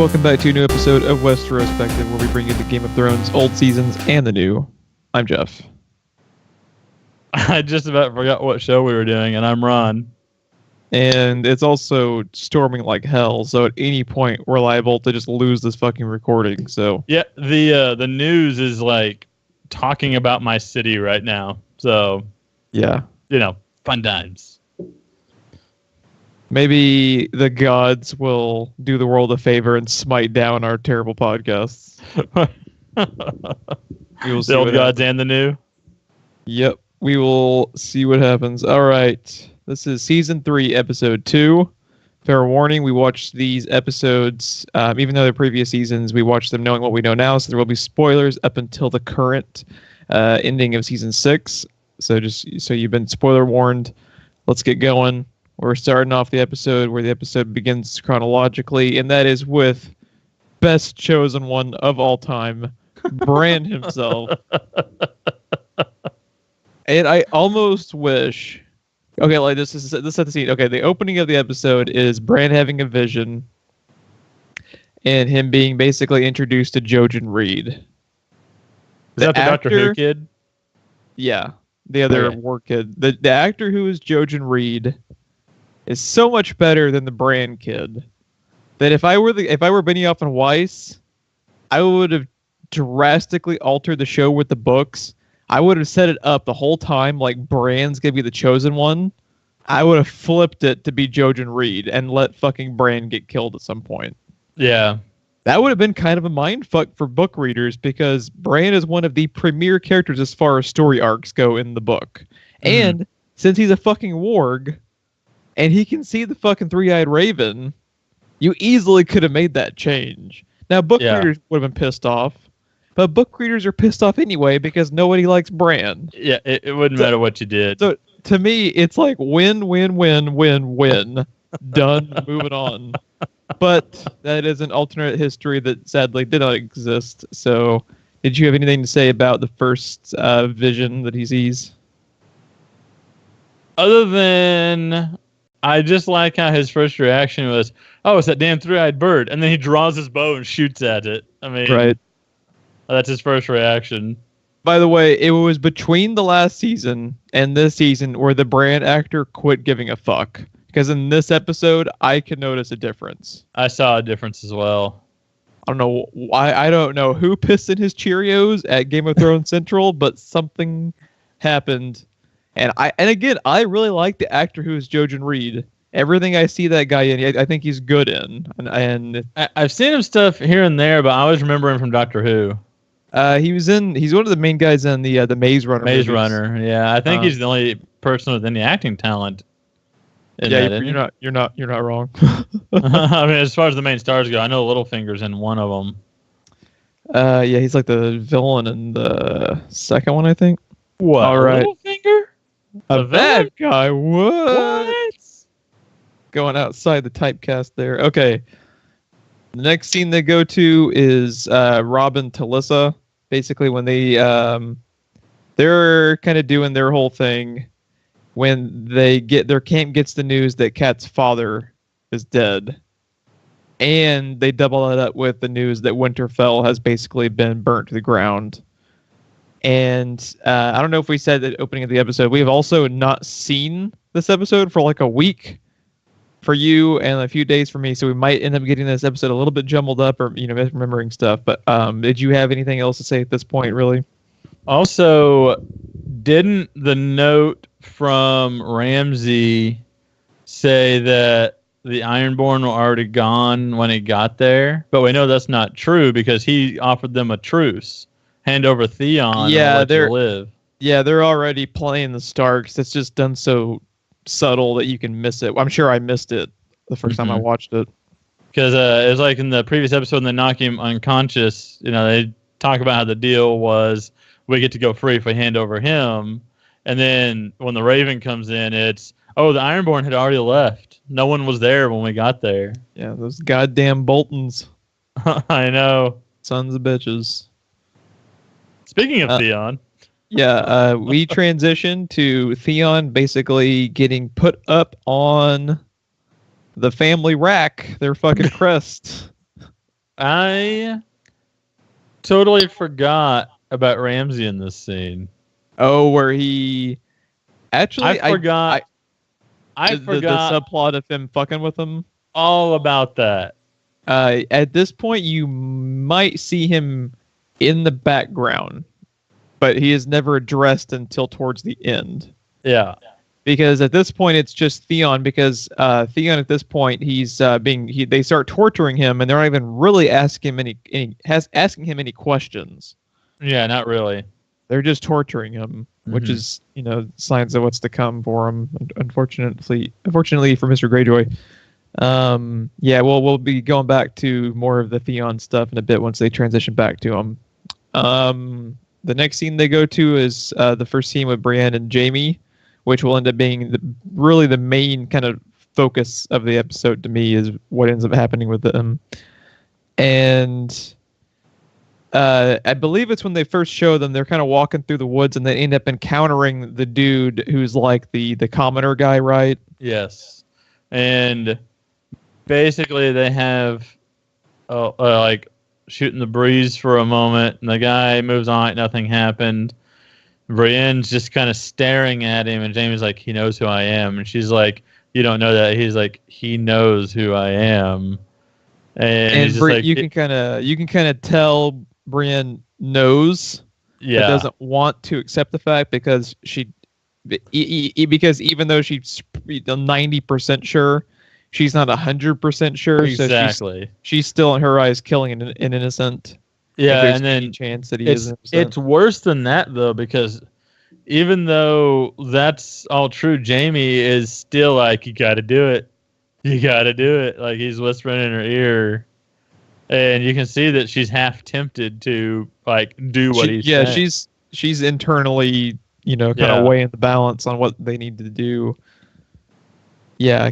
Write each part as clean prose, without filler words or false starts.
welcome back to a new episode of Westerospective, where we bring you the Game of Thrones old seasons and the new. I'm Geoff. I just about forgot what show we were doing, and I'm Ron. And it's also storming like hell, so at any point we're liable to just lose this fucking recording. So yeah, the news is like talking about my city right now. So yeah, fun times. Maybe the gods will do the world a favor and smite down our terrible podcasts. The old gods and the new. Yep, we will see what happens. All right, this is season 3, episode 2. Fair warning: we watched these episodes, even though they're previous seasons, we watched them knowing what we know now. So there will be spoilers up until the current ending of season 6. So just so you've been spoiler warned. Let's get going. We're starting off the episode where the episode begins chronologically, and that is with best chosen one of all time, Bran himself. And I almost wish... Okay, like this is the scene. Okay, the opening of the episode is Bran having a vision and him being basically introduced to Jojen Reed. Is that the Doctor Who kid? Yeah, the other war kid. The actor who is Jojen Reed is so much better than the Bran kid that if I were Benioff and Weiss, I would have drastically altered the show with the books. I would have set it up the whole time like Bran's gonna be the chosen one. I would have flipped it to be Jojen Reed and let fucking Bran get killed at some point. Yeah. That would have been kind of a mindfuck for book readers because Bran is one of the premier characters as far as story arcs go in the book. Mm-hmm. And since he's a fucking warg and he can see the fucking three-eyed raven, you easily could have made that change. Now, book readers would have been pissed off, but book readers are pissed off anyway because nobody likes Bran. Yeah, it wouldn't matter what you did. So, to me, it's like win, win, win, win, win. Done, moving on. But that is an alternate history that sadly did not exist. So, did you have anything to say about the first vision that he sees? Other than... I just like how his first reaction was, oh, it's that damn three-eyed bird. And then he draws his bow and shoots at it. I mean, right. That's his first reaction. By the way, it was between the last season and this season where the Bran actor quit giving a fuck. Because in this episode, I can notice a difference. I saw a difference as well. I don't know why. I don't know who pissed in his Cheerios at Game of Thrones Central, but something happened. And again, I really like the actor who is Jojen Reed. Everything I see that guy in, I think he's good in. And I've seen him stuff here and there, but I always remember him from Doctor Who. He's one of the main guys in the Maze Runner. Maze Runner, yeah. I think he's the only person with any acting talent. You're not wrong. I mean, as far as the main stars go, I know Littlefinger's in one of them. Yeah, he's like the villain in the second one, I think. What? All right. Littlefinger? A bad guy. What? Going outside the typecast there. Okay. The next scene they go to is Robb and Talissa. Basically, when they're kind of doing their whole thing, when their camp gets the news that Kat's father is dead, and they double that up with the news that Winterfell has basically been burnt to the ground. And I don't know if we said at the opening of the episode, we have also not seen this episode for like a week for you and a few days for me, so we might end up getting this episode a little bit jumbled up or misremembering stuff. But did you have anything else to say at this point, really? Also, didn't the note from Ramsay say that the Ironborn were already gone when he got there? But we know that's not true because he offered them a truce. Hand over Theon and let you live. Yeah, they're already playing the Starks. It's just done so subtle that you can miss it. I'm sure I missed it the first time I watched it. Because it was like in the previous episode when they knock him unconscious, they talk about how the deal was we get to go free if we hand over him. And then when the Raven comes in, it's, oh, the Ironborn had already left. No one was there when we got there. Yeah, those goddamn Boltons. I know. Sons of bitches. Speaking of Theon. Yeah, we transition to Theon basically getting put up on the family rack, their fucking crest. I totally forgot about Ramsay in this scene. Oh, where he actually I forgot the subplot of him fucking with him. all about that. At this point, you might see him in the background, but he is never addressed until towards the end. Yeah. Because at this point it's just Theon. Because Theon at this point they start torturing him, and they're not even really asking him any questions. Yeah, not really. They're just torturing him, which is signs of what's to come for him. Unfortunately for Mr. Greyjoy. Yeah, we'll be going back to more of the Theon stuff in a bit once they transition back to him. The next scene they go to is the first scene with Brienne and Jaime, which will end up being really the main kind of focus of the episode to me, is what ends up happening with them. And I believe it's when they first show them, they're kind of walking through the woods and they end up encountering the dude who's like the commoner guy, right? Yes. And basically they have like shooting the breeze for a moment, and the guy moves on like nothing happened. Brienne's just kind of staring at him, and Jaime's like, he knows who I am. And she's like, you don't know that. He's like, he knows who I am. And he's just like, you can kind of tell Brienne knows, but doesn't want to accept the fact because because even though she's 90% sure, she's not 100% sure. Exactly. So she's still in her eyes killing an innocent. Yeah, and then chance that he is. It's worse than that though, because even though that's all true, Jaime is still like, you got to do it. You got to do it. Like, he's whispering in her ear, and you can see that she's half tempted to like do what he's saying. Yeah, she's internally, kind of weighing the balance on what they need to do. Yeah,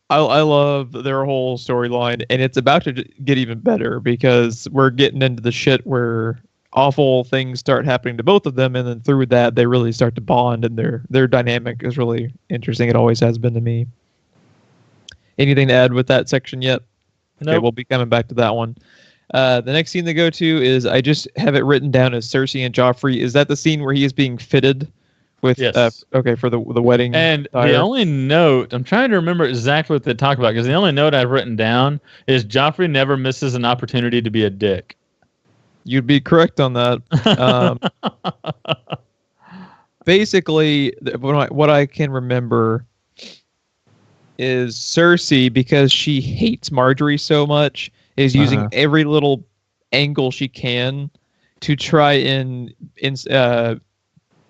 I love their whole storyline, and it's about to get even better because we're getting into the shit where awful things start happening to both of them, and then through that they really start to bond, and their dynamic is really interesting. It always has been to me. Anything to add with that section yet? Nope. Okay, we'll be coming back to that one. The next scene they go to is, I just have it written down as Cersei and Joffrey. Is that the scene where he is being fitted with? Yes. For the wedding. And attire? the only note, I'm trying to remember exactly what they talk about, because the only note I've written down is Joffrey never misses an opportunity to be a dick. You'd be correct on that. Basically, what I can remember is Cersei, because she hates Marjorie so much, is using every little angle she can to try and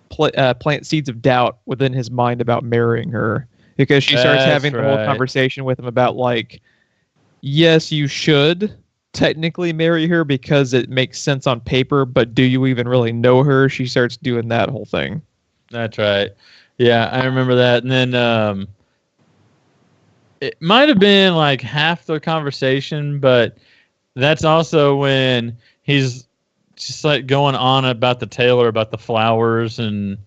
plant seeds of doubt within his mind about marrying her, because she starts having the whole conversation with him about like, yes, you should technically marry her because it makes sense on paper, but do you even really know her? She starts doing that whole thing. That's right. Yeah, I remember that. And then it might have been like half the conversation, but that's also when he's just like going on about the tailor, about the flowers and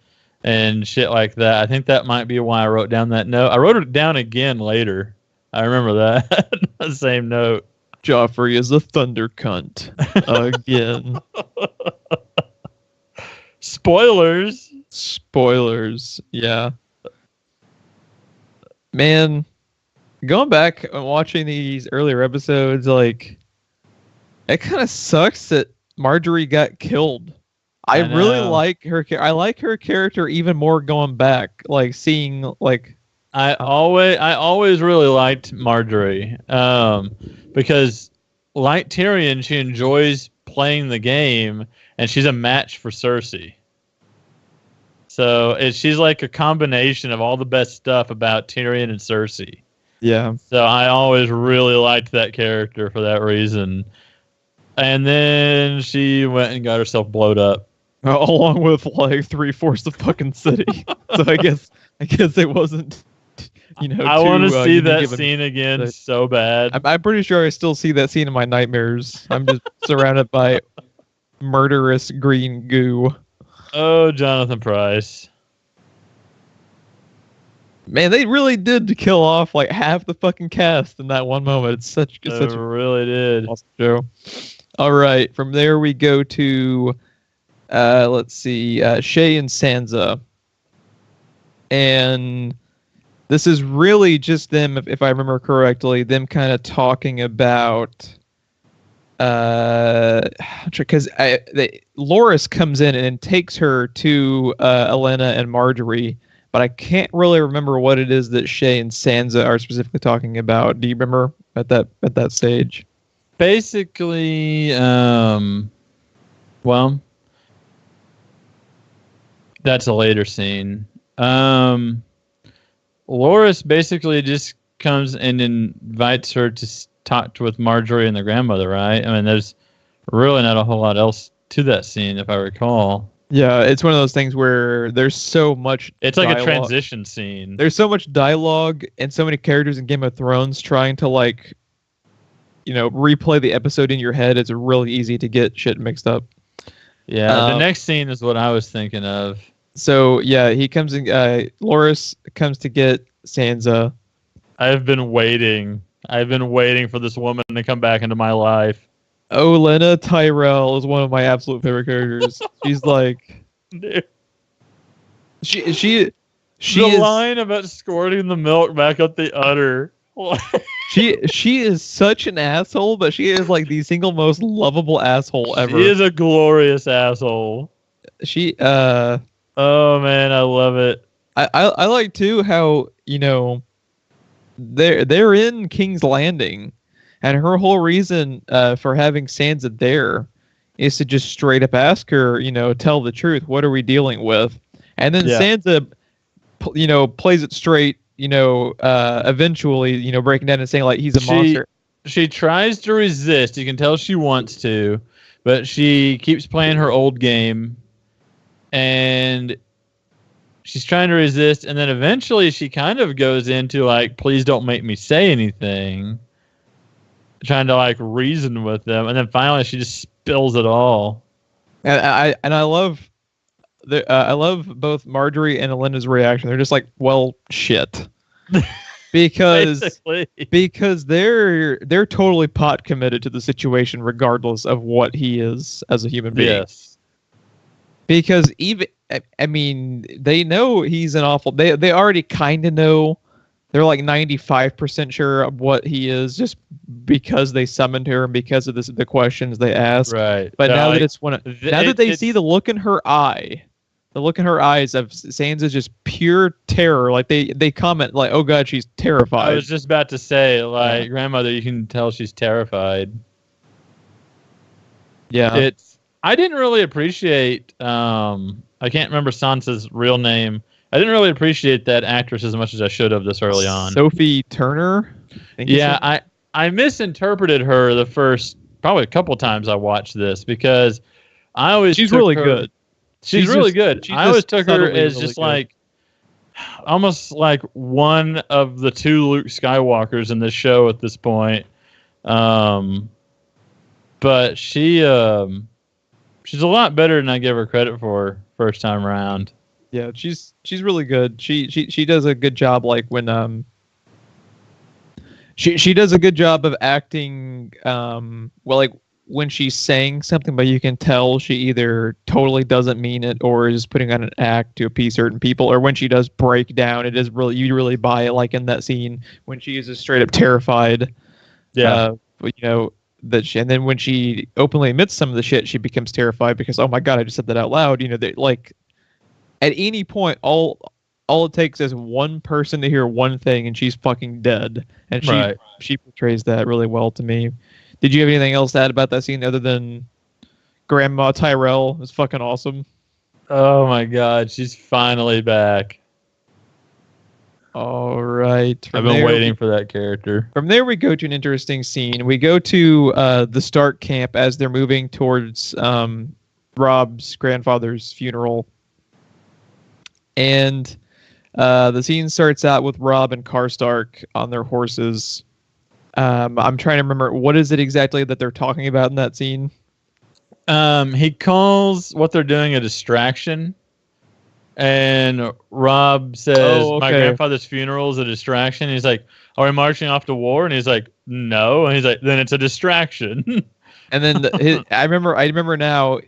shit like that. I think that might be why I wrote down that note. I wrote it down again later. I remember that. The same note. Joffrey is a thunder cunt. Again. Spoilers. Yeah. Man, going back and watching these earlier episodes, like, it kind of sucks that Marjorie got killed. I really like her. I like her character even more going back, like seeing like. I always really liked Marjorie, because like Tyrion, she enjoys playing the game, and she's a match for Cersei. So she's like a combination of all the best stuff about Tyrion and Cersei. Yeah. So I always really liked that character for that reason. And then she went and got herself blowed up. Along with like 3/4 the fucking city. So I guess it wasn't, I want to see that scene again so bad. I'm pretty sure I still see that scene in my nightmares. I'm just surrounded by murderous green goo. Oh, Jonathan Pryce. Man, they really did kill off like half the fucking cast in that one moment. It's such a really did. awesome show. All right, from there we go to let's see, Shay and Sansa. And this is really just them, if I remember correctly, them kind of talking about because Loras comes in and takes her to Elena and Marjorie, but I can't really remember what it is that Shay and Sansa are specifically talking about. Do you remember at that stage? Basically, well, that's a later scene. Loras basically just comes and invites her to talk with Marjorie and the grandmother, right? I mean, there's really not a whole lot else to that scene, if I recall. Yeah, it's one of those things where there's so much. It's like a transition scene. There's so much dialogue and so many characters in Game of Thrones trying to replay the episode in your head. It's really easy to get shit mixed up. Yeah, the next scene is what I was thinking of. So yeah, he comes in. Loras comes to get Sansa. I've been waiting for this woman to come back into my life. Olenna Tyrell is one of my absolute favorite characters. She's like, dude. She line about squirting the milk back up the udder. she is such an asshole, but she is like the single most lovable asshole ever. She is a glorious asshole. Oh man, I love it. I like too how they're in King's Landing, and her whole reason for having Sansa there is to just straight up ask her, tell the truth. What are we dealing with? And then Sansa, plays it straight. Eventually, breaking down and saying like he's a monster. She tries to resist. You can tell she wants to, but she keeps playing her old game, and she's trying to resist. And then eventually, she kind of goes into like, "Please don't make me say anything," trying to like reason with them. And then finally, she just spills it all. And I love. I love both Marjorie and Elena's reaction. They're just like, well, shit. Because they're totally pot committed to the situation regardless of what he is as a human being. Yes. Because they know he's an awful... They already kind of know. They're like 95% sure of what he is just because they summoned her and because of the questions they asked. Right. But now that they see the look in her eye... The look in her eyes of Sansa's just pure terror. Like they comment like, "Oh God, she's terrified." I was just about to say, like, grandmother, you can tell she's terrified. Yeah, I didn't really appreciate. I can't remember Sansa's real name. I didn't really appreciate that actress as much as I should have this early on. Sophie Turner. I misinterpreted her the first probably a couple times I watched this because I always she's really good. She's really good. I always took her as really just like almost like one of the two Luke Skywalkers in this show at this point. But she's a lot better than I give her credit for first time around. Yeah, she's really good. She does a good job like when she does a good job of acting when she's saying something, but you can tell she either totally doesn't mean it or is putting on an act to appease certain people, or when she does break down, it is really, you really buy it, like in that scene when she is just straight up terrified. Yeah. And then when she openly admits some of the shit, she becomes terrified because, oh my God, I just said that out loud. Like at any point, all it takes is one person to hear one thing and she's fucking dead. And she portrays that really well to me. Did you have anything else to add about that scene other than Grandma Tyrell is fucking awesome? Oh my God, she's finally back. All right. I've been waiting for that character. From there, we go to an interesting scene. We go to the Stark camp as they're moving towards Rob's grandfather's funeral. And the scene starts out with Robb and Karstark on their horses. I'm trying to remember, what is it exactly that they're talking about in that scene? He calls what they're doing a distraction. And Rob says, Oh, my okay. grandfather's funeral is a distraction. He's like, are we marching off to war? And he's like, no. And he's like, then it's a distraction. And then I remember now.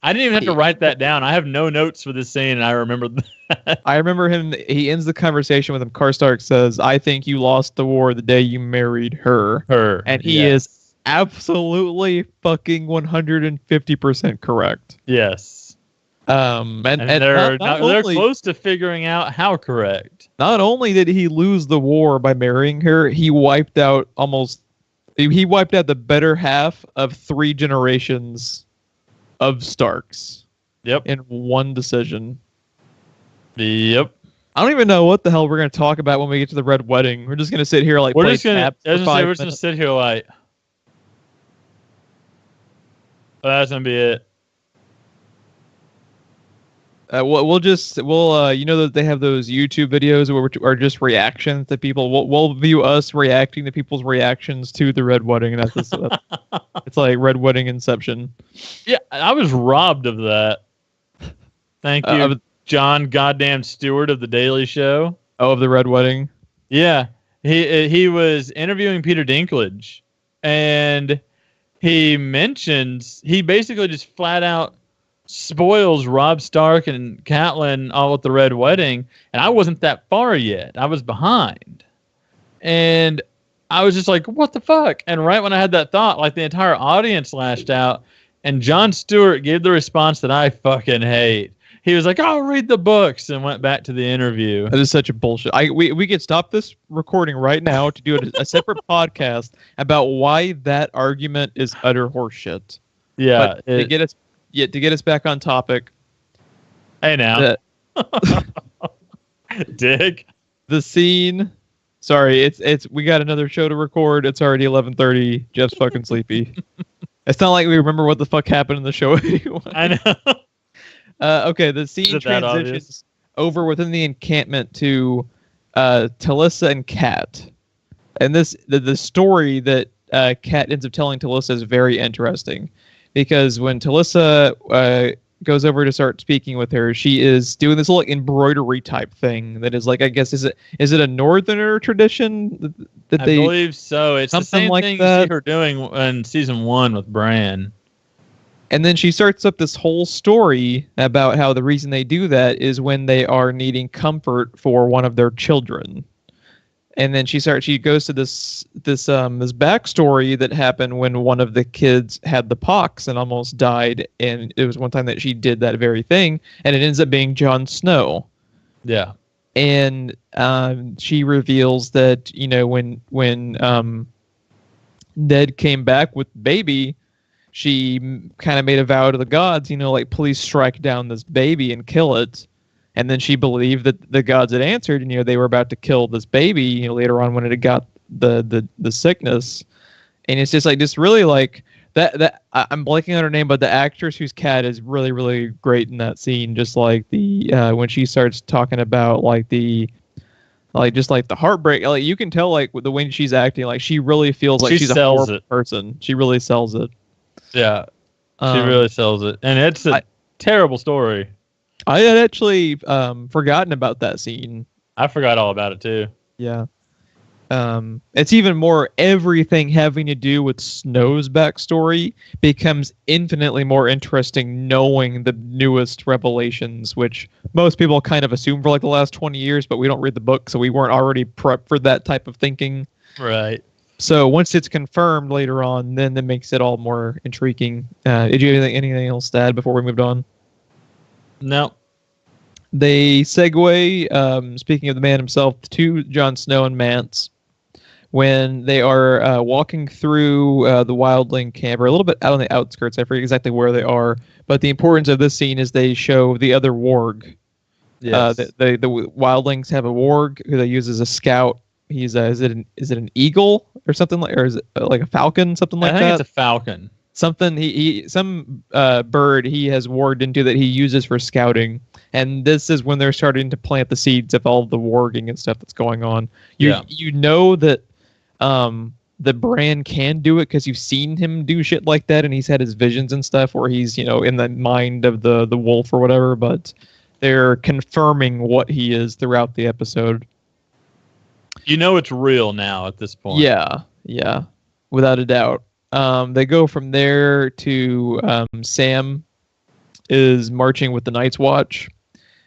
I didn't even have to write that down. I have no notes for this scene, and I remember that. I remember him. He ends the conversation with him. Karstark says, "I think you lost the war the day you married her." And he is absolutely fucking 150% correct. Yes. And they're close to figuring out how correct. Not only did he lose the war by marrying her, he wiped out the better half of 3 generations of Starks. Yep. In one decision. Yep. I don't even know what the hell we're going to talk about when we get to the Red Wedding. We're just going to sit here like we're just going to sit here like that's going to be it. We'll you know that they have those YouTube videos where are just reactions to people. We'll view us reacting to people's reactions to the Red Wedding, and that's it's like Red Wedding Inception. Yeah, I was robbed of that. Thank you, John Goddamn Stewart of the Daily Show. Oh, of the Red Wedding. Yeah, he was interviewing Peter Dinklage, and he basically just flat out spoils Robb Stark and Catelyn all at the Red Wedding, and I wasn't that far yet. I was behind. And I was just like, what the fuck? And right when I had that thought, like the entire audience lashed out, and Jon Stewart gave the response that I fucking hate. He was like, I'll read the books, and went back to the interview. That is such a bullshit. We could stop this recording right now to do a separate podcast about why that argument is utter horseshit. Yeah. To get us back on topic. Hey now. Dick. The scene. Sorry, it's we got another show to record. It's already 11:30. Jeff's fucking sleepy. It's not like we remember what the fuck happened in the show anyway. I know. Okay, the scene transitions over within the encampment to Talissa and Kat. And the story that Kat ends up telling Talissa is very interesting. Because when Talissa goes over to start speaking with her, she is doing this little embroidery type thing that is like, I guess, is it a Northerner tradition that I believe so. It's the same like thing that. you see her doing in season 1 with Bran. And then she starts up this whole story about how the reason they do that is when they are needing comfort for one of their children. And then she goes to this backstory that happened when one of the kids had the pox and almost died, and it was one time that she did that very thing, and it ends up being Jon Snow. Yeah. And she reveals that, you know, when Ned came back with baby, she kind of made a vow to the gods, you know, like, please strike down this baby and kill it. And then she believed that the gods had answered, and, you know, they were about to kill this baby, you know, later on when it had got the sickness. And it's just like, just really like that I'm blanking on her name, but the actress whose Cat is really, really great in that scene. Just like the when she starts talking about just like the heartbreak, like you can tell like with the way she's acting, like she really feels like she's a horrible person. She really sells it. Yeah, she really sells it, and it's a terrible story. I had actually forgotten about that scene. I forgot all about it too. Yeah. It's even more, everything having to do with Snow's backstory becomes infinitely more interesting knowing the newest revelations, which most people kind of assume for like the last 20 years, but we don't read the book, so we weren't already prepped for that type of thinking. Right. So once it's confirmed later on, then that makes it all more intriguing. Did you have anything else to add before we moved on? No. They segue, speaking of the man himself, to Jon Snow and Mance when they are walking through the wildling camp, or a little bit out on the outskirts. I forget exactly where they are, but the importance of this scene is they show the other warg. Yes. The wildlings have a warg who they use as a scout. He's is it an eagle or something, like, or is it like a falcon, something like that? I think it's a falcon. Something some bird he has warged into that he uses for scouting, and this is when they're starting to plant the seeds of all the warging and stuff that's going on. You know that the Bran can do it because you've seen him do shit like that, and he's had his visions and stuff where he's, you know, in the mind of the wolf or whatever. But they're confirming what he is throughout the episode. You know it's real now at this point. Yeah, without a doubt. They go from there to Sam is marching with the Night's Watch.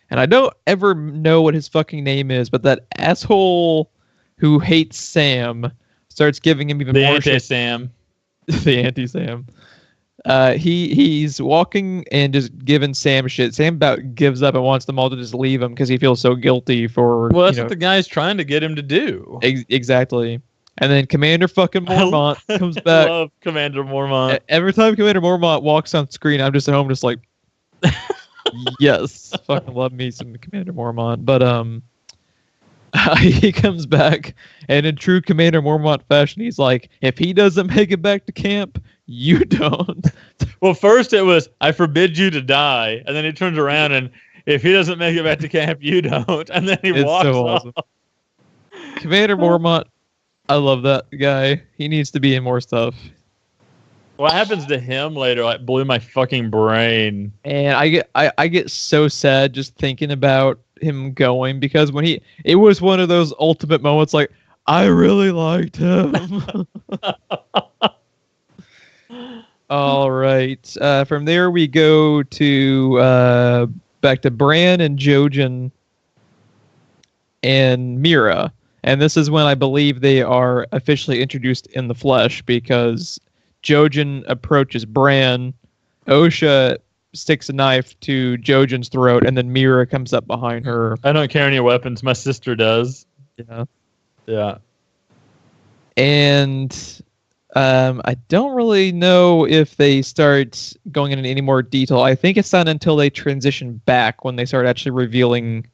And I don't ever know what his fucking name is, but that asshole who hates Sam starts giving him even more shit. Sam. The anti-Sam. He's walking and just giving Sam shit. Sam about gives up and wants them all to just leave him because he feels so guilty for. Well, that's what the guy's trying to get him to do. Exactly. And then Commander fucking Mormont comes back. I love Commander Mormont. Every time Commander Mormont walks on screen, I'm just at home just like, yes, fucking love me some Commander Mormont. But he comes back, and in true Commander Mormont fashion, he's like, if he doesn't make it back to camp, you don't. Well, first it was, I forbid you to die. And then he turns around and, if he doesn't make it back to camp, you don't. And then he walks so off. awesome. Commander Mormont, I love that guy. He needs to be in more stuff. What happens to him later, like, blew my fucking brain. And I get so sad just thinking about him going, because when it was one of those ultimate moments, like, I really liked him. All right. From there we go to back to Bran and Jojen and Mira. And this is when I believe they are officially introduced in the flesh, because Jojen approaches Bran, Osha sticks a knife to Jojen's throat, and then Mira comes up behind her. I don't carry any weapons. My sister does. Yeah. And I don't really know if they start going into any more detail. I think it's not until they transition back when they start actually revealing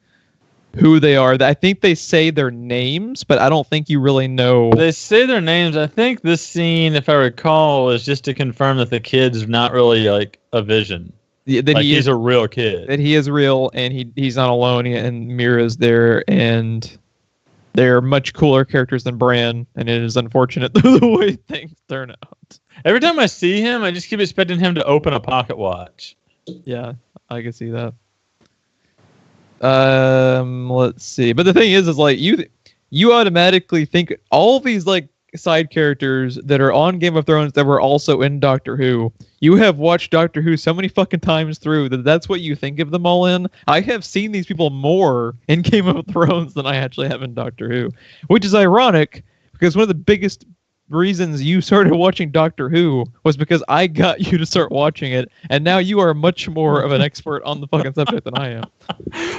who they are. I think they say their names, but I don't think you really know. They say their names. I think this scene, if I recall, is just to confirm that the kid's not really like a vision. That like he's a real kid. That he is real, and he's not alone, and Mira's there, and they're much cooler characters than Bran, and it is unfortunate the way things turn out. Every time I see him, I just keep expecting him to open a pocket watch. Yeah, I can see that. Let's see. But the thing is like you automatically think all these like side characters that are on Game of Thrones that were also in Doctor Who. You have watched Doctor Who so many fucking times through that's what you think of them all in. I have seen these people more in Game of Thrones than I actually have in Doctor Who, which is ironic because one of the biggest reasons you started watching Doctor Who was because I got you to start watching it, and now you are much more of an expert on the fucking subject than I am.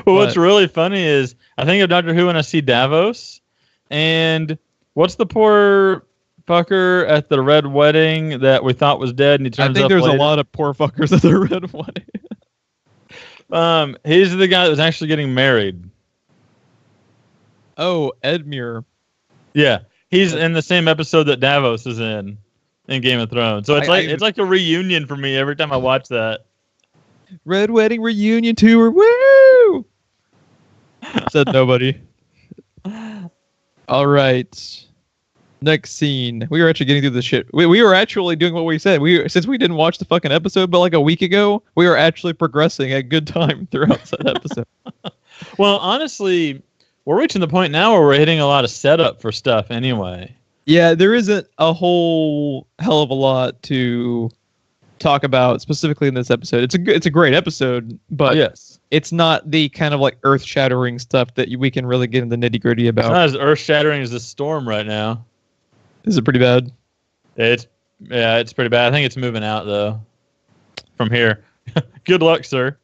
Well, what's really funny is I think of Doctor Who when I see Davos, and what's the poor fucker at the Red Wedding that we thought was dead, and he turns up I think there's later. A lot of poor fuckers at the Red Wedding. He's the guy that was actually getting married. Oh, Edmure. Yeah. He's in the same episode that Davos is in Game of Thrones. So it's like a reunion for me every time I watch that. Red Wedding reunion tour. Woo! Said nobody. All right. Next scene. We were actually getting through this shit. We were actually doing what we said. Since we didn't watch the fucking episode but like a week ago, we were actually progressing at good time throughout that episode. Well, honestly, we're reaching the point now where we're hitting a lot of setup for stuff anyway. Yeah, there isn't a whole hell of a lot to talk about specifically in this episode. It's a great episode, but yes, it's not the kind of like earth-shattering stuff that we can really get in the nitty-gritty about. It's not as earth-shattering as the storm right now. Is it pretty bad? It's pretty bad. I think it's moving out though. From here. Good luck, sir.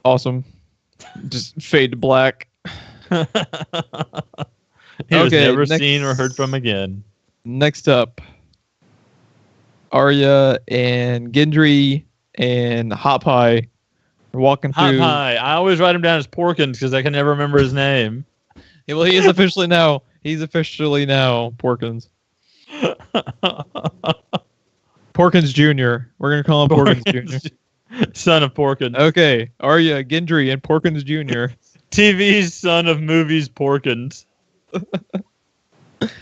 Awesome. Just fade to black. He was never seen or heard from again. Next up, Arya and Gendry and Hot Pie are walking through. Hot Pie. I always write him down as Porkins because I can never remember his name. Yeah, well, he is officially now. He's officially now Porkins. Porkins Jr. We're gonna call him Porkins Jr. Son of Porkins. Okay, Arya, Gendry, and Porkins Jr. TV's son of movies Porkins.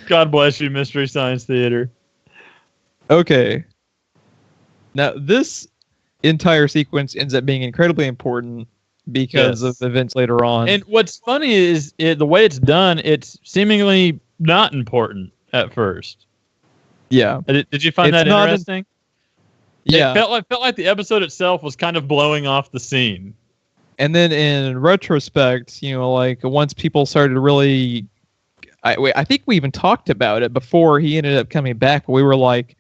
God bless you, Mystery Science Theater. Okay. Now, this entire sequence ends up being incredibly important because of events later on. And what's funny is the way it's done, it's seemingly not important at first. Yeah. Did you find that interesting? Yeah. It felt like the episode itself was kind of blowing off the scene. And then in retrospect, like once people started to really, I think we even talked about it before he ended up coming back. We were like,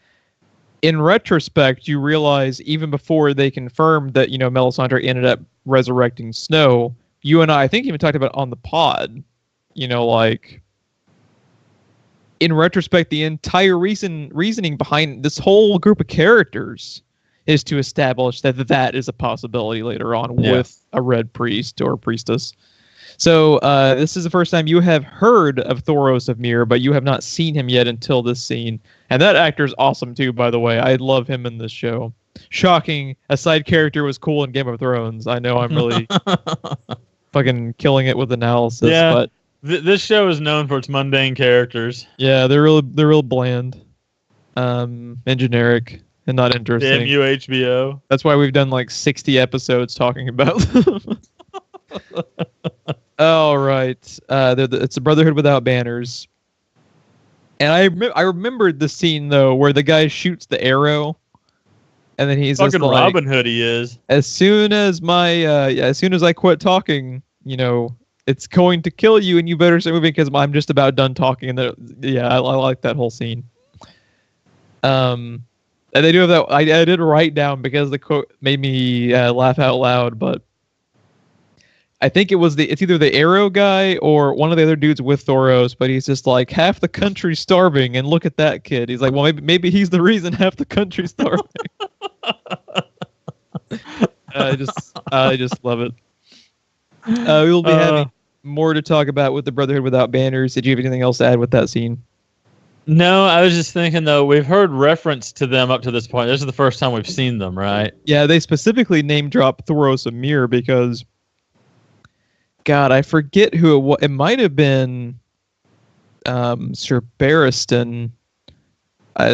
in retrospect, you realize even before they confirmed that, Melisandre ended up resurrecting Snow, you and I think even talked about it on the pod, like in retrospect, the entire reasoning behind this whole group of characters is to establish that is a possibility later on with a red priest or priestess. So this is the first time you have heard of Thoros of Myr, but you have not seen him yet until this scene. And that actor's awesome too, by the way. I love him in this show. Shocking. A side character was cool in Game of Thrones. I know I'm really fucking killing it with analysis, but this show is known for its mundane characters. Yeah, they're real bland, and generic, and not interesting. Damn you, HBO. That's why we've done like 60 episodes talking about them. All right, it's a Brotherhood without banners, and I remembered the scene though where the guy shoots the arrow, and then he's fucking just like, Robin Hood. He is. As soon as I quit talking, it's going to kill you, and you better start moving because I'm just about done talking. And I like that whole scene. And they do have that. I did write down because the quote made me laugh out loud. But I think it's either the arrow guy or one of the other dudes with Thoros. But he's just like, half the country's starving, and look at that kid. He's like, well, maybe he's the reason half the country's starving. I just love it. We will be having more to talk about with the Brotherhood without banners. Did you have anything else to add with that scene? No, I was just thinking, though, we've heard reference to them up to this point. This is the first time we've seen them, right? Yeah, they specifically name drop Thoros of Myr because, God, I forget who it was. It might have been Sir Barristan.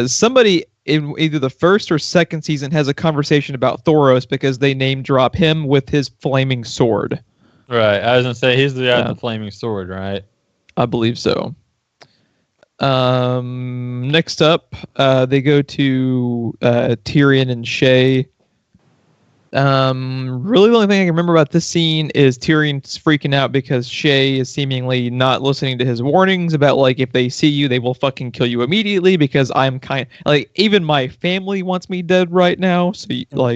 Somebody in either the first or second season has a conversation about Thoros because they name drop him with his flaming sword. Right. I was going to say, he's the guy with the flaming sword, right? I believe so. Next up, they go to Tyrion and Shay. Really the only thing I can remember about this scene is Tyrion's freaking out because Shay is seemingly not listening to his warnings about, like, if they see you, they will fucking kill you immediately because I'm even my family wants me dead right now. So,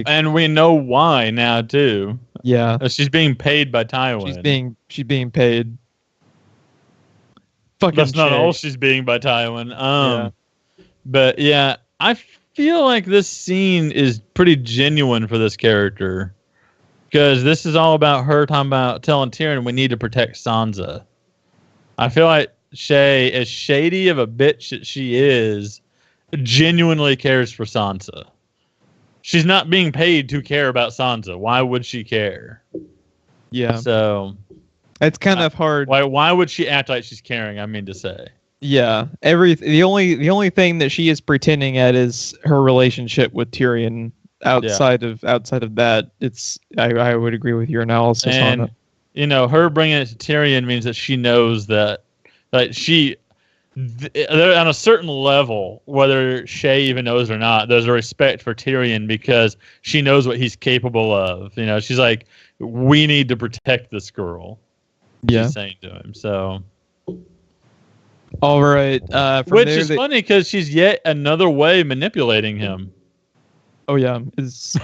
and we know why now, too. Yeah. She's being paid by Tywin. She's being paid. Fucking That's not Shay. all she's being by Tywin. But yeah, I feel like this scene is pretty genuine for this character because this is all about her talking about telling Tyrion we need to protect Sansa. I feel like Shay, as shady of a bitch that she is, genuinely cares for Sansa. She's not being paid to care about Sansa. Why would she care? Yeah. So it's kind of hard. Why would she act like she's caring? I mean to say. Yeah. The only thing that she is pretending at is her relationship with Tyrion. Outside of that, I would agree with your analysis on it. Her bringing it to Tyrion means that she knows that, like, on a certain level, whether Shay even knows or not, there's a respect for Tyrion because she knows what he's capable of. She's like, we need to protect this girl. Yeah. She's saying to him. So. All right. Which is funny because she's yet another way manipulating him. Oh, yeah. It's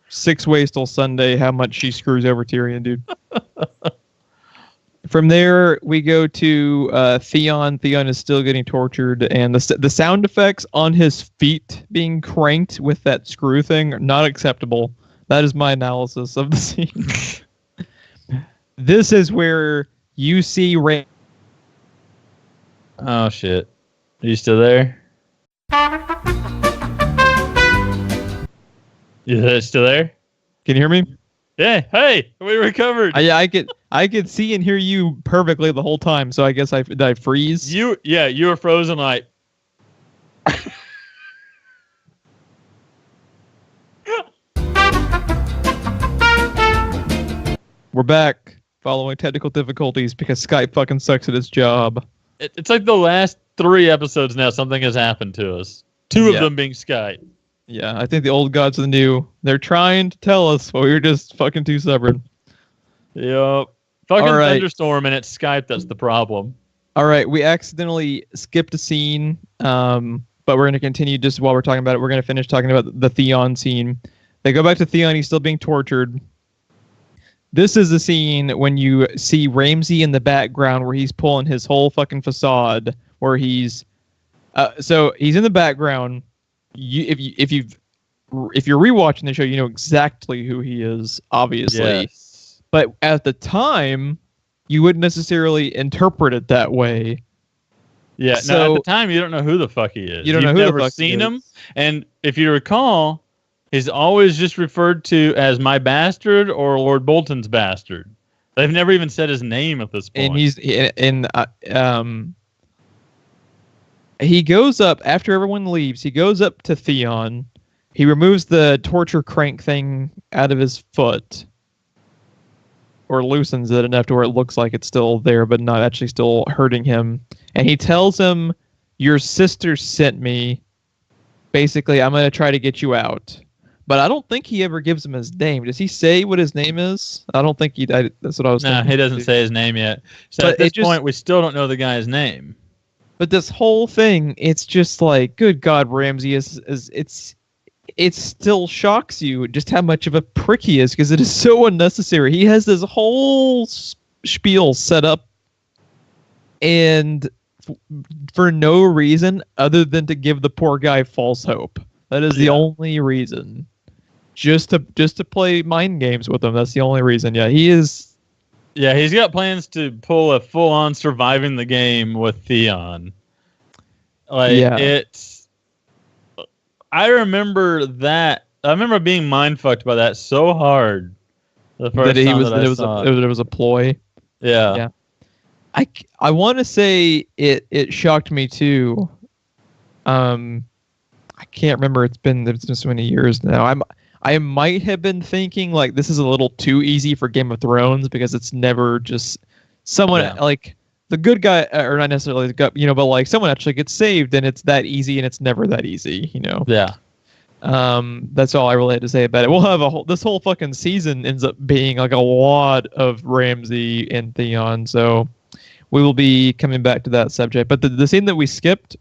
6 ways till Sunday how much she screws over Tyrion, dude. From there, we go to Theon. Theon is still getting tortured, and the sound effects on his feet being cranked with that screw thing are not acceptable. That is my analysis of the scene. This is where you see Ray. Oh, shit. Are you still there? You still there? Can you hear me? Yeah. Hey, we recovered. Yeah, I could see and hear you perfectly the whole time. So I guess did I freeze? You were frozen like. We're back following technical difficulties because Skype fucking sucks at its job. It's like the last 3 episodes now, something has happened to us. 2 of them being Skype. Yeah, I think the old gods of the new. They're trying to tell us, but we're just fucking too stubborn. Yep. Fucking thunderstorm and it's Skype that's the problem. All right, we accidentally skipped a scene, but we're going to continue just while we're talking about it. We're going to finish talking about the Theon scene. They go back to Theon. He's still being tortured. This is the scene when you see Ramsay in the background where he's pulling his whole fucking facade, where he's... so he's in the background. If you're rewatching the show, you know exactly who he is, obviously. Yes. But at the time, you wouldn't necessarily interpret it that way. Yeah, so, no, at the time, you don't know who the fuck he is. You don't know who the fuck You've never seen him. And if you recall, he's always just referred to as my bastard or Lord Bolton's bastard. They've never even said his name at this point. And he goes up after everyone leaves. He goes up to Theon. He removes the torture crank thing out of his foot, or loosens it enough to where it looks like it's still there, but not actually still hurting him. And he tells him, "Your sister sent me. Basically, I'm going to try to get you out." But I don't think he ever gives him his name. Does he say what his name is? I don't think that's what I was thinking. No, he doesn't say his name yet. So at this point, we still don't know the guy's name. But this whole thing, it's just like, good God, Ramsay it still shocks you just how much of a prick he is, because it is so unnecessary. He has this whole spiel set up, and for no reason other than to give the poor guy false hope. That is the only reason. Just to play mind games with him. That's the only reason. Yeah, he is. Yeah, he's got plans to pull a full-on surviving the game with Theon. It's... I remember that. I remember being mind-fucked by that so hard. The first time it was a ploy. Yeah. I want to say it shocked me too. I can't remember. It's been so many years now. I might have been thinking like this is a little too easy for Game of Thrones, because it's never just someone like the good guy, or not necessarily the guy, but like someone actually gets saved, and it's that easy, and it's never that easy, Yeah. That's all I really had to say about it. We'll have this whole fucking season ends up being like a lot of Ramsay and Theon, so we will be coming back to that subject. But the scene that we skipped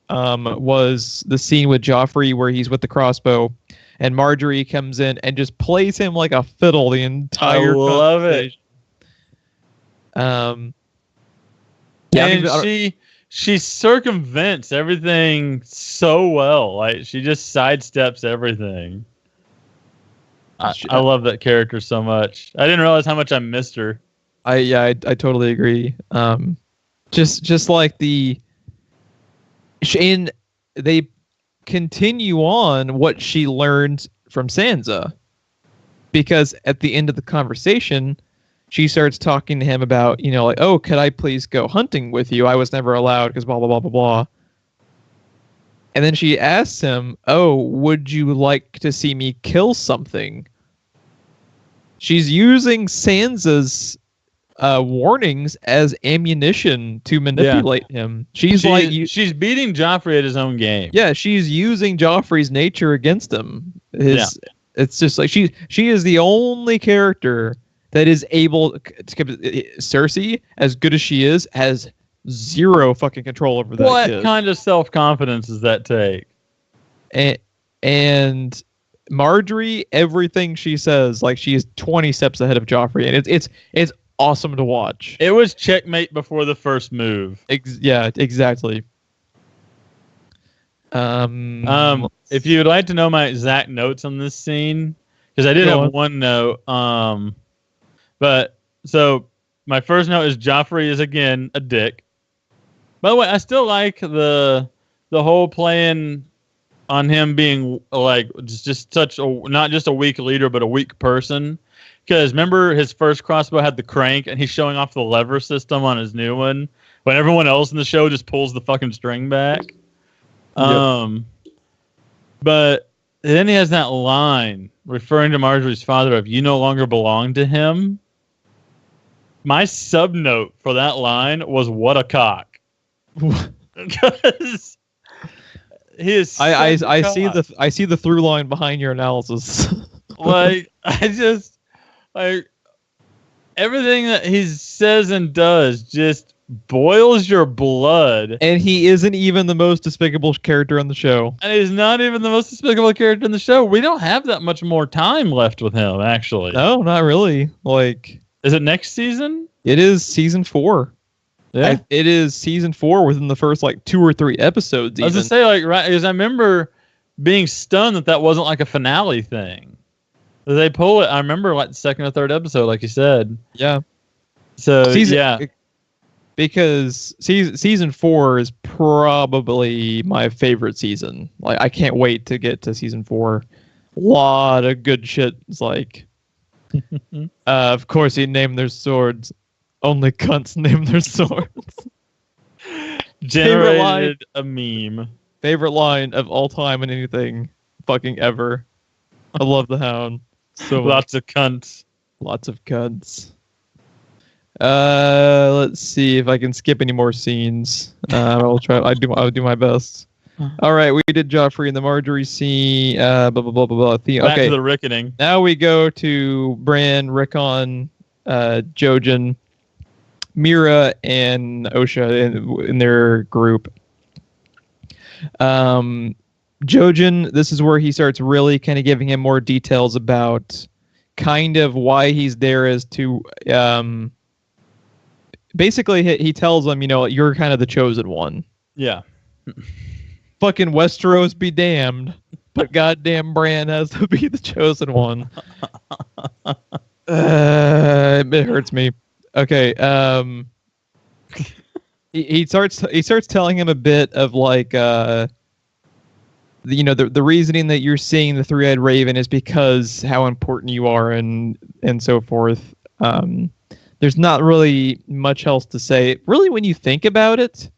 was the scene with Joffrey where he's with the crossbow, and Marjorie comes in and just plays him like a fiddle the entire I love it. And she circumvents everything so well. Like, she just sidesteps everything. I love that character so much. I didn't realize how much I missed her. I totally agree. Just like and they continue on what she learned from Sansa, because at the end of the conversation, she starts talking to him about, like, oh, could I please go hunting with you? I was never allowed because blah, blah, blah, blah, blah. And then she asks him, oh, would you like to see me kill something? She's using Sansa's warnings as ammunition to manipulate him. She's beating Joffrey at his own game. Yeah, she's using Joffrey's nature against him. It's just like she is the only character that is able to... Cersei, as good as she is, has zero fucking control over that What kind of self-confidence does that take? And Marjorie, everything she says, like, she is 20 steps ahead of Joffrey, and it's awesome to watch. It was checkmate before the first move. Yeah, exactly. If you would like to know my exact notes on this scene, because I did have one note. But so my first note is Joffrey is again a dick. By the way, I still like the whole playing on him being like just such a, not just a weak leader, but a weak person. Because remember, his first crossbow had the crank, and he's showing off the lever system on his new one, when everyone else in the show just pulls the fucking string back. But then he has that line referring to Marjorie's father of, "You no longer belong to him." My sub note for that line was "What a cock," because he is. I see the through line behind your analysis. Like I just like everything that he says and does just boils your blood. And he isn't even the most despicable character on the show. And he's not even the most despicable character in the show. We don't have that much more time left with him, actually. No, not really. Like, is it next season? It is season 4. Yeah, it is season 4 within the first like 2 or 3 episodes. I was gonna say, like, right, because I remember being stunned that wasn't like a finale thing. They pull it. I remember like the second or third episode, like you said. Yeah. So because season 4 is probably my favorite season. Like, I can't wait to get to season 4. A lot of good shit. It's like, of course, he named their swords. Only cunts name their swords. Generated a meme. Favorite line of all time in anything fucking ever. I love the Hound. So lots of cunts. Lots of cunts. Let's see if I can skip any more scenes. I'll try. I'll do my best. All right, we did Joffrey and the Marjorie scene. Blah blah blah blah blah. Back to the Rickening. Now we go to Bran, Rickon, Jojen, Mira, and Osha in their group. Jojen, this is where he starts really kind of giving him more details about kind of why he's there, as to basically he tells them, you're kind of the chosen one. Yeah. Fucking Westeros be damned, but goddamn Bran has to be the chosen one. It hurts me. Okay. He starts telling him a bit of like the reasoning that you're seeing the three-eyed raven is because how important you are and so forth. There's not really much else to say. Really, when you think about it,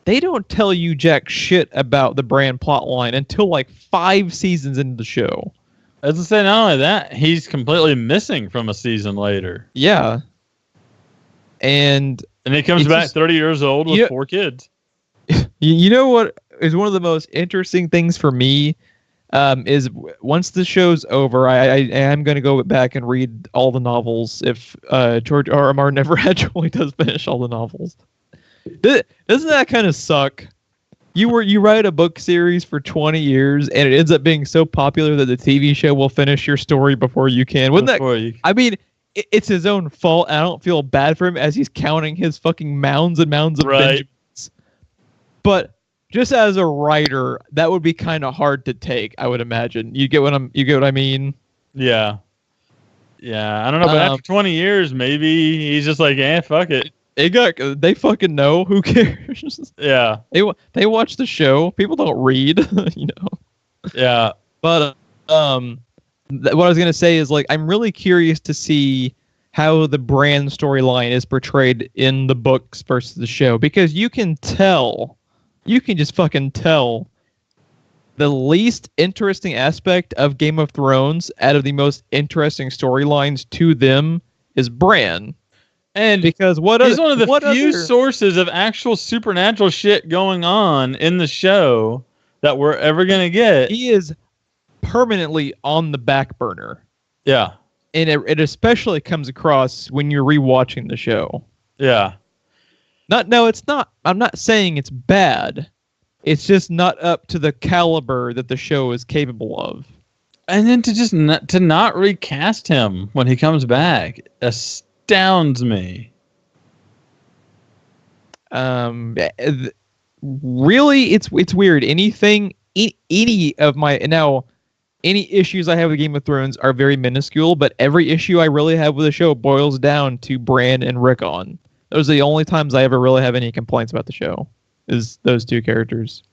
they don't tell you jack shit about the Bran plotline until like 5 seasons into the show. As I say, not only that, he's completely missing from a season later. Yeah. And he comes back 30 years old with 4 kids. You know what is one of the most interesting things for me is once the show's over, I am going to go back and read all the novels if George R. R. Martin never actually does finish all the novels. Doesn't that kind of suck? You write a book series for 20 years and it ends up being so popular that the TV show will finish your story before you can. I mean, it's his own fault. I don't feel bad for him as he's counting his fucking mounds and mounds of Benjamins. But just as a writer, that would be kind of hard to take, I would imagine. You get what I mean? Yeah. Yeah, I don't know, but after 20 years, maybe he's just like, fuck it. They fucking know. Who cares? Yeah. They watch the show. People don't read, Yeah. But what I was going to say is, like, I'm really curious to see how the Bran storyline is portrayed in the books versus the show, because you can just fucking tell the least interesting aspect of Game of Thrones out of the most interesting storylines to them is Bran. And because he's one of the few sources of actual supernatural shit going on in the show that we're ever going to get. He is permanently on the back burner. Yeah. And it especially comes across when you're rewatching the show. Yeah. It's not. I'm not saying it's bad. It's just not up to the caliber that the show is capable of. And then to not recast him when he comes back astounds me. Really, it's weird. Any issues I have with Game of Thrones are very minuscule, but every issue I really have with the show boils down to Bran and Rickon. Those are the only times I ever really have any complaints about the show, is those 2 characters.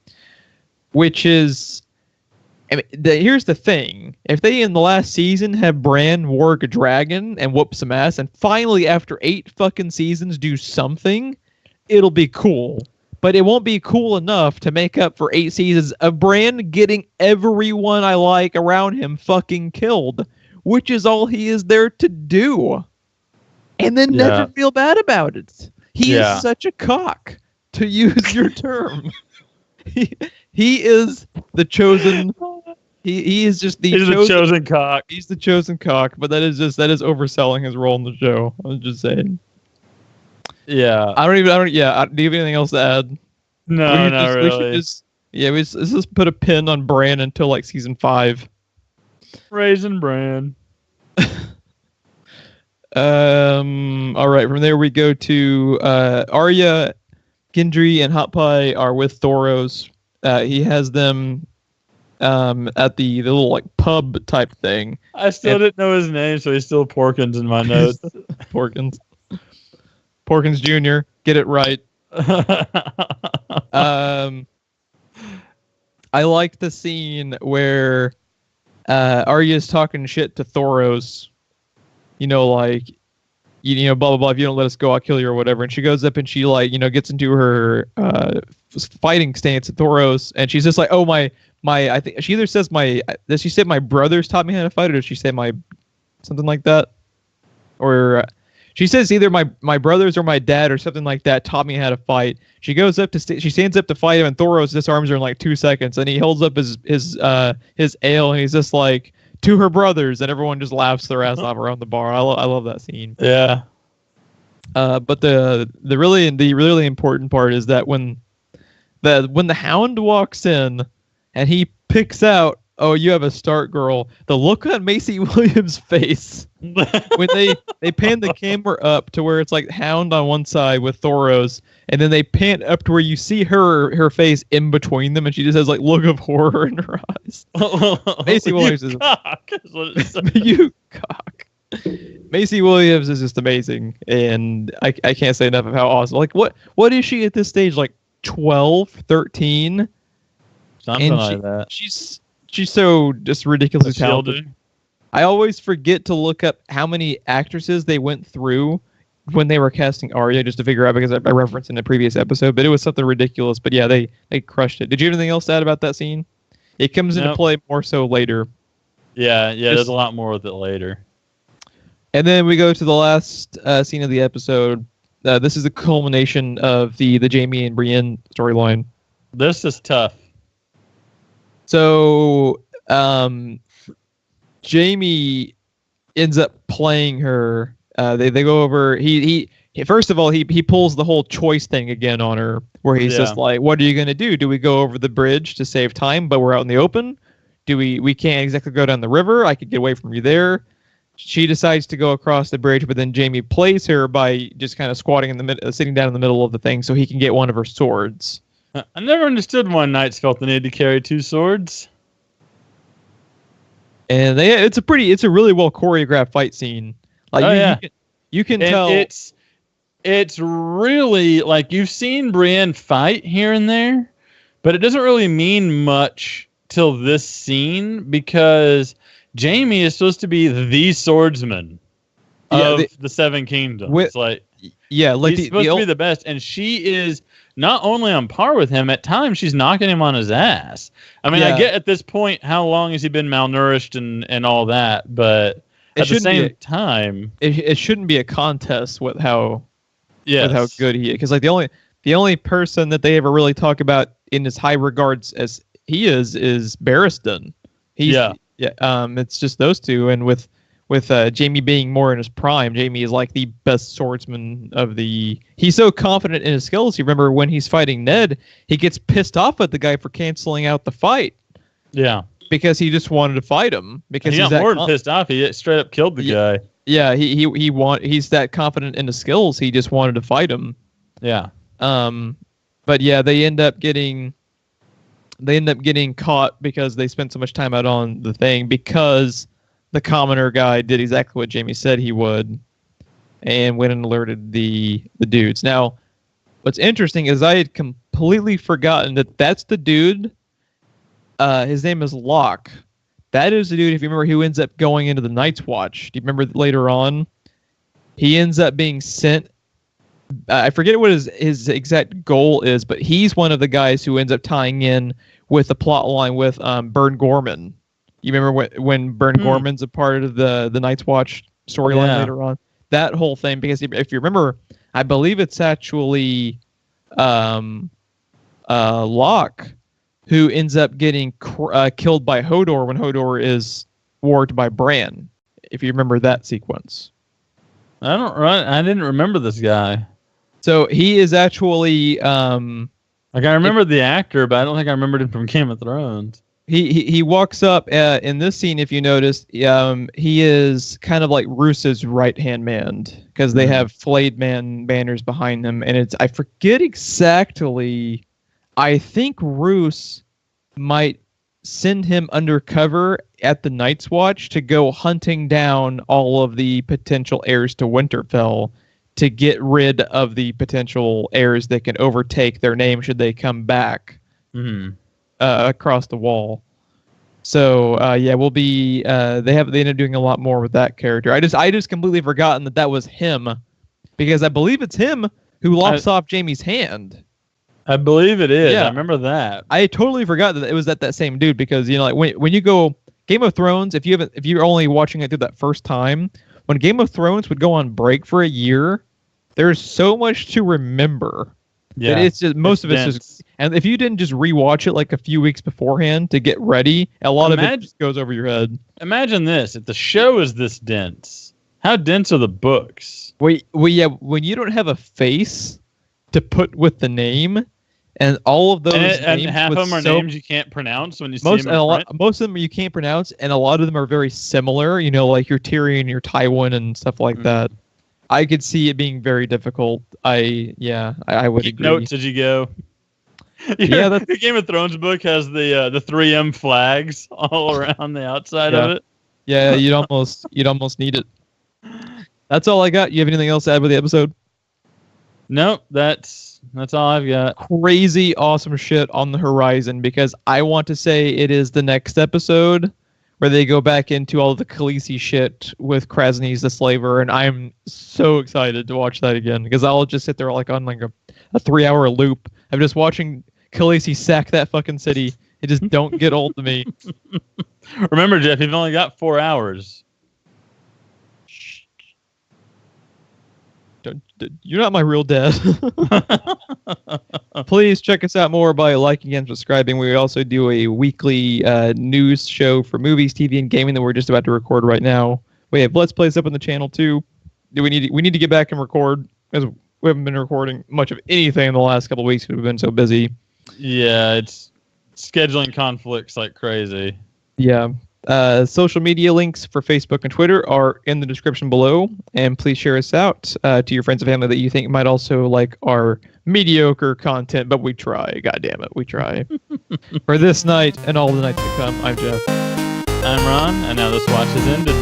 Which is, here's the thing. If they, in the last season, have Bran warg a dragon and whoop some ass, and finally, after 8 fucking seasons, do something, it'll be cool. But it won't be cool enough to make up for 8 seasons of Bran getting everyone I like around him fucking killed, which is all he is there to do. and then never feel bad about it. He is such a cock, to use your term. He is the chosen. He is just the chosen cock. He's the chosen cock, but that is overselling his role in the show. I'm just saying. Yeah. Do you have anything else to add? No, not really. Let's just put a pin on Bran until like season 5. Raisin Bran. All right. From there we go to Arya, Gendry, and Hot Pie are with Thoros. He has them at the little like pub type thing. I still didn't know his name, so he's still Porkins in my notes. Porkins Jr. Get it right. I like the scene where Arya's talking shit to Thoros. Like, blah blah blah. If you don't let us go, I'll kill you or whatever. And she goes up and she like, gets into her fighting stance at Thoros, and she's just like, oh my. I think she either says does she say my brothers taught me how to fight, or does she say my something like that, or she says either my brothers or my dad or something like that taught me how to fight. She goes up she stands up to fight him, and Thoros disarms her in like 2 seconds, and he holds up his ale, and he's just like, to her brothers, and everyone just laughs their ass off around the bar. I love that scene. Yeah. But the really important part is that when the Hound walks in and he picks out, oh, you have a Stark girl, the look on Macy Williams' face when they pan the camera up to where it's like Hound on one side with Thoros, and then they pan up to where you see her face in between them, and she just has like look of horror in her eyes. Macy Williams is you cock. Macy Williams is just amazing, and I can't say enough of how awesome. Like what is she at this stage? Like 12, 13? Something like that. She's so just ridiculously talented. I always forget to look up how many actresses they went through when they were casting Arya, just to figure out, because I referenced in the previous episode, but it was something ridiculous. But yeah, they crushed it. Did you have anything else to add about that scene? It comes into play more so later. Yeah, there's a lot more with it later. And then we go to the last scene of the episode. This is the culmination of the Jaime and Brienne storyline. This is tough. So, Jaime ends up playing her. They go over. He first of all he pulls the whole choice thing again on her, where he's just like, "What are you gonna do? Do we go over the bridge to save time, but we're out in the open? Do we can't exactly go down the river? I could get away from you there." She decides to go across the bridge, but then Jaime plays her by just kind of squatting in the middle, sitting down in the middle of the thing, so he can get one of her swords. I never understood why knights felt the need to carry 2 swords. And it's a really well choreographed fight scene. Like you can tell it's really like, you've seen Brienne fight here and there, but it doesn't really mean much till this scene, because Jaime is supposed to be the swordsman of the Seven Kingdoms. He's supposed to be the best, and she is not only on par with him, at times she's knocking him on his ass. I mean, I get at this point, how long has he been malnourished and all that, but at the same time, it shouldn't be a contest with how good he is. Because like the only person that they ever really talk about in as high regards as he is Barristan. It's just those two, and with Jaime being more in his prime, Jaime is like the best swordsman of the... He's so confident in his skills. You remember when he's fighting Ned, he gets pissed off at the guy for canceling out the fight. Yeah. Because he just wanted to fight him. Because he's more than pissed off. He straight up killed the guy. Yeah, he's that confident in his skills. He just wanted to fight him. Yeah. But yeah, they end up getting caught because they spent so much time out on the thing, because the commoner guy did exactly what Jaime said he would, and went and alerted the dudes. Now, what's interesting is I had completely forgotten that that's the dude. His name is Locke. That is the dude, if you remember, who ends up going into the Night's Watch. Do you remember later on? He ends up being sent. I forget what his exact goal is, but he's one of the guys who ends up tying in with the plot line with Burn Gorman. You remember when Burn Gorman's a part of the Night's Watch storyline later on? that whole thing, because if you remember, I believe it's actually Locke who ends up getting killed by Hodor when Hodor is warged by Bran. If you remember that sequence. I didn't remember this guy. So he is actually I remember the actor, but I don't think I remembered him from Game of Thrones. He walks up in this scene. If you notice, he is kind of like Roos's right-hand man, because they have flayed man banners behind them, and I forget exactly. I think Roos might send him undercover at the Night's Watch to go hunting down all of the potential heirs to Winterfell to get rid of the potential heirs that can overtake their name should they come back across the wall. So we'll be. They ended up doing a lot more with that character. I just completely forgotten that was him, because I believe it's him who lops off Jaime's hand. I believe it is. Yeah. I remember that. I totally forgot that it was that same dude, because like when you go Game of Thrones, if you're only watching it through that first time, when Game of Thrones would go on break for a year, there's so much to remember. Yeah, it's just most of it's just, and if you didn't just rewatch it like a few weeks beforehand to get ready, a lot of it just goes over your head. Imagine this: if the show is this dense, how dense are the books? When you don't have a face to put with the name, and all of those and half of them are names you can't pronounce when you see them. Most of them you can't pronounce, and a lot of them are very similar. Like your Tyrion, your Tywin, and stuff like that. I could see it being very difficult. I would agree. Notes as you go. The Game of Thrones book has the 3M flags all around the outside of it. Yeah, you'd almost need it. That's all I got. You have anything else to add with the episode? Nope, that's all I've got. Crazy awesome shit on the horizon, because I want to say it is the next episode where they go back into all the Khaleesi shit with Krasny's the Slaver, and I'm so excited to watch that again, because I'll just sit there like on like a 3-hour loop. I'm just watching Khaleesi sack that fucking city. It just don't get old to me. Remember, Jeff, you've only got 4 hours. You're not my real dad. Please check us out more by liking and subscribing. We also do a weekly news show for movies, TV, and gaming that we're just about to record right now. We have Let's Plays up on the channel too. We need to get back and record, because we haven't been recording much of anything in the last couple of weeks because we've been so busy. Yeah, it's scheduling conflicts like crazy. Yeah. Social media links for Facebook and Twitter are in the description below, and please share us out to your friends and family that you think might also like our mediocre content, but we try. God damn it, we try. For this night and all the nights to come, I'm Jeff. I'm Ron, and now this watch is ended.